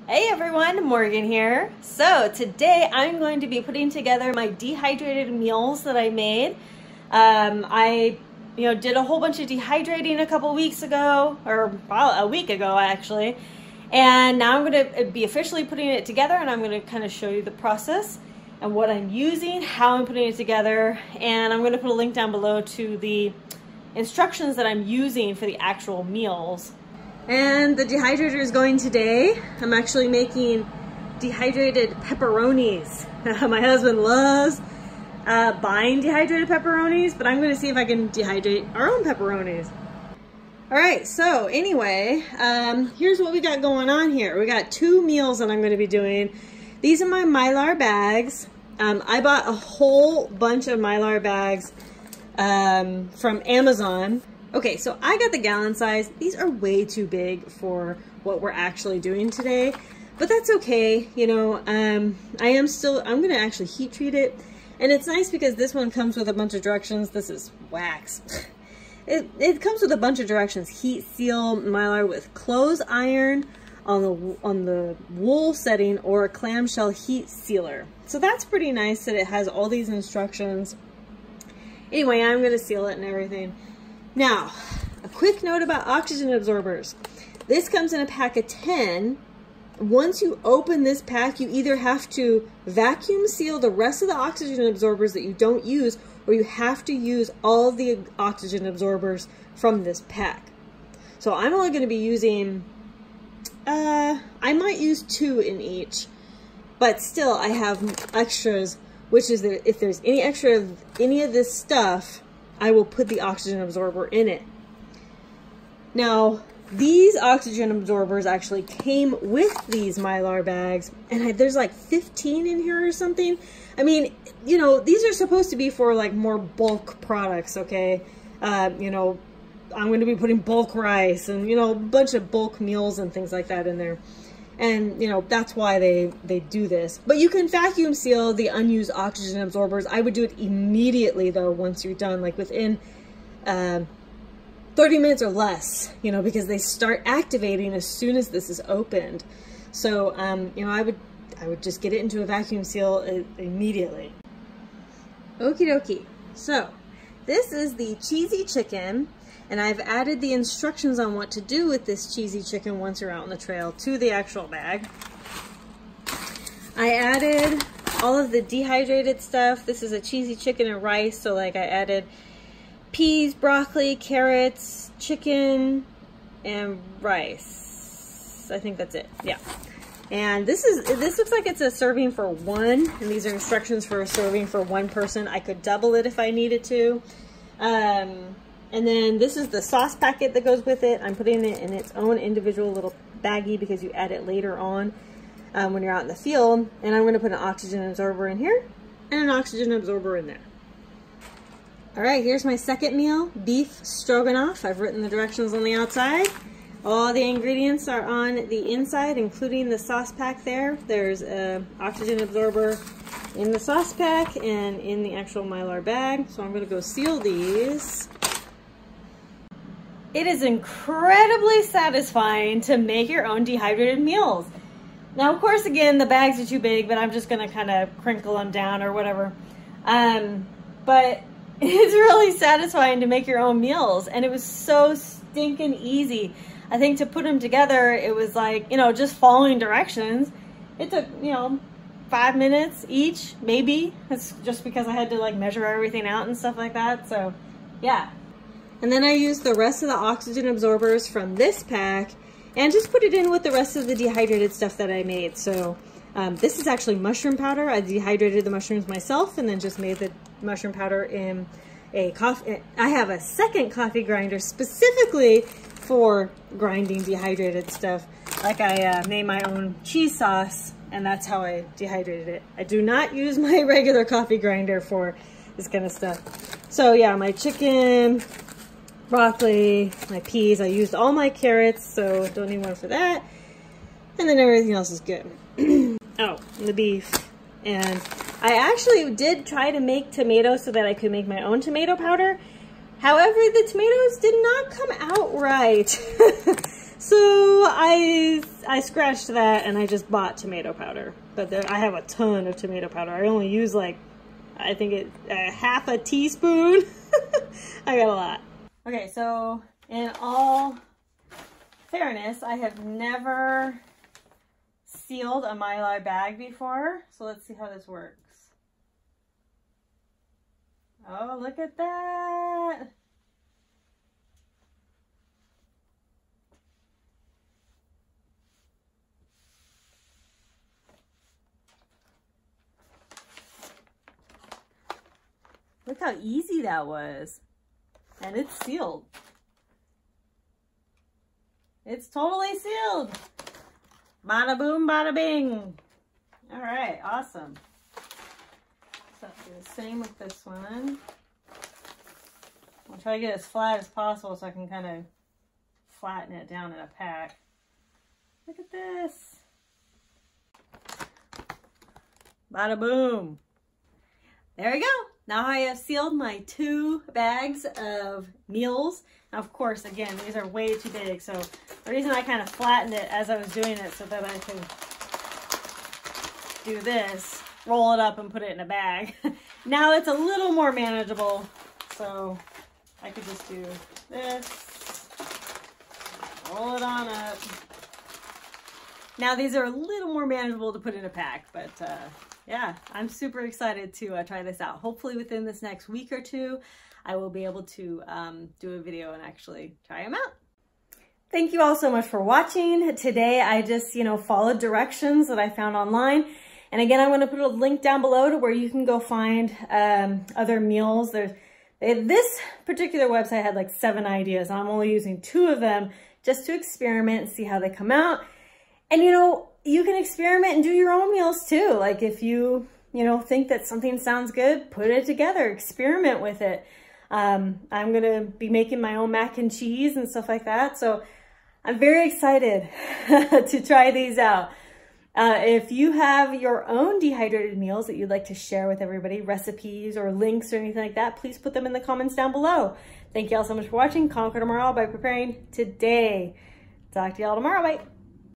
Hey everyone, Morgan here. So today I'm going to be putting together my dehydrated meals that I made. I did a whole bunch of dehydrating a couple weeks ago, or a week ago actually. And now I'm going to be officially putting it together, and I'm going to kind of show you the process and what I'm using, how I'm putting it together, and I'm going to put a link down below to the instructions that I'm using for the actual meals. And the dehydrator is going today. I'm actually making dehydrated pepperonis. My husband loves buying dehydrated pepperonis, but I'm going to see if I can dehydrate our own pepperonis. All right, so anyway, here's what we got going on here. We got 2 meals that I'm going to be doing. These are my Mylar bags. I bought a whole bunch of Mylar bags from Amazon. Okay, so I got the gallon size. These are way too big for what we're actually doing today, but that's okay. You know, I'm going to actually heat treat it. And it's nice because this one comes with a bunch of directions. This is wax. It comes with a bunch of directions. Heat seal Mylar with clothes iron on the wool setting, or a clamshell heat sealer. So that's pretty nice that it has all these instructions. Anyway, I'm going to seal it and everything. Now, a quick note about oxygen absorbers. This comes in a pack of 10. Once you open this pack, you either have to vacuum seal the rest of the oxygen absorbers that you don't use, or you have to use all of the oxygen absorbers from this pack. So I'm only going to be using, I might use 2 in each, but still I have extras, which is that if there's any extra of any of this stuff, I will put the oxygen absorber in it. Now, these oxygen absorbers actually came with these Mylar bags, and there's like 15 in here or something. I mean, you know, these are supposed to be for like more bulk products, okay? You know, I'm going to be putting bulk rice and, you know, a bunch of bulk meals and things like that in there. And, you know, that's why they do this. But you can vacuum seal the unused oxygen absorbers. I would do it immediately, though, once you're done, like within 30 minutes or less, you know, because they start activating as soon as this is opened. So, you know, I would just get it into a vacuum seal immediately. Okie dokie. So, this is the cheesy chicken. And I've added the instructions on what to do with this cheesy chicken once you're out on the trail to the actual bag. I added all of the dehydrated stuff. This is a cheesy chicken and rice, so like I added peas, broccoli, carrots, chicken, and rice. I think that's it, yeah. And this looks like it's a serving for 1, and these are instructions for a serving for 1 person. I could double it if I needed to. And then this is the sauce packet that goes with it. I'm putting it in its own individual little baggie because you add it later on when you're out in the field. And I'm going to put an oxygen absorber in here and an oxygen absorber in there. All right, here's my second meal, beef stroganoff. I've written the directions on the outside. All the ingredients are on the inside, including the sauce pack there. There's an oxygen absorber in the sauce pack and in the actual Mylar bag. So I'm going to go seal these. It is incredibly satisfying to make your own dehydrated meals. Now, of course, again, the bags are too big, but I'm just going to kind of crinkle them down or whatever. But it's really satisfying to make your own meals, and it was so stinking easy. I think to put them together, it was like, you know, just following directions. It took, you know, 5 minutes each, maybe. That's just because I had to like measure everything out and stuff like that. So, yeah. And then I used the rest of the oxygen absorbers from this pack and just put it in with the rest of the dehydrated stuff that I made. So this is actually mushroom powder. I dehydrated the mushrooms myself and then just made the mushroom powder in a coffee. I have a second coffee grinder specifically for grinding dehydrated stuff. Like I made my own cheese sauce, and that's how I dehydrated it. I do not use my regular coffee grinder for this kind of stuff. So yeah, my chicken, broccoli, my peas. I used all my carrots, so don't need one for that. And then everything else is good. Oh, and the beef. And I actually did try to make tomatoes so that I could make my own tomato powder. However, the tomatoes did not come out right. So I scratched that and I just bought tomato powder. But I have a ton of tomato powder. I only use like, I think half a teaspoon. I got a lot. Okay, so in all fairness, I have never sealed a Mylar bag before. So let's see how this works. Oh, look at that. Look how easy that was. And it's sealed. It's totally sealed. Bada boom, bada bing. All right, awesome. So do the same with this one. I'll try to get it as flat as possible so I can kind of flatten it down in a pack. Look at this. Bada boom. There we go. Now I have sealed my 2 bags of meals. Now, of course, again, these are way too big. So the reason I kind of flattened it as I was doing it so that I could do this, roll it up and put it in a bag. Now it's a little more manageable. So I could just do this, roll it on up. Now these are a little more manageable to put in a pack, but yeah, I'm super excited to try this out. Hopefully within this next week or 2, I will be able to do a video and actually try them out. Thank you all so much for watching. Today I just, followed directions that I found online. And again, I'm going to put a link down below to where you can go find other meals. This particular website had like 7 ideas, and I'm only using 2 of them just to experiment and see how they come out. And you can experiment and do your own meals too. Like if you think that something sounds good, put it together, experiment with it. I'm gonna be making my own mac and cheese and stuff like that. So I'm very excited to try these out. If you have your own dehydrated meals that you'd like to share with everybody, recipes or links or anything like that, please put them in the comments down below. Thank you all so much for watching. Conquer Tomorrow by Preparing Today. Talk to y'all tomorrow. Bye.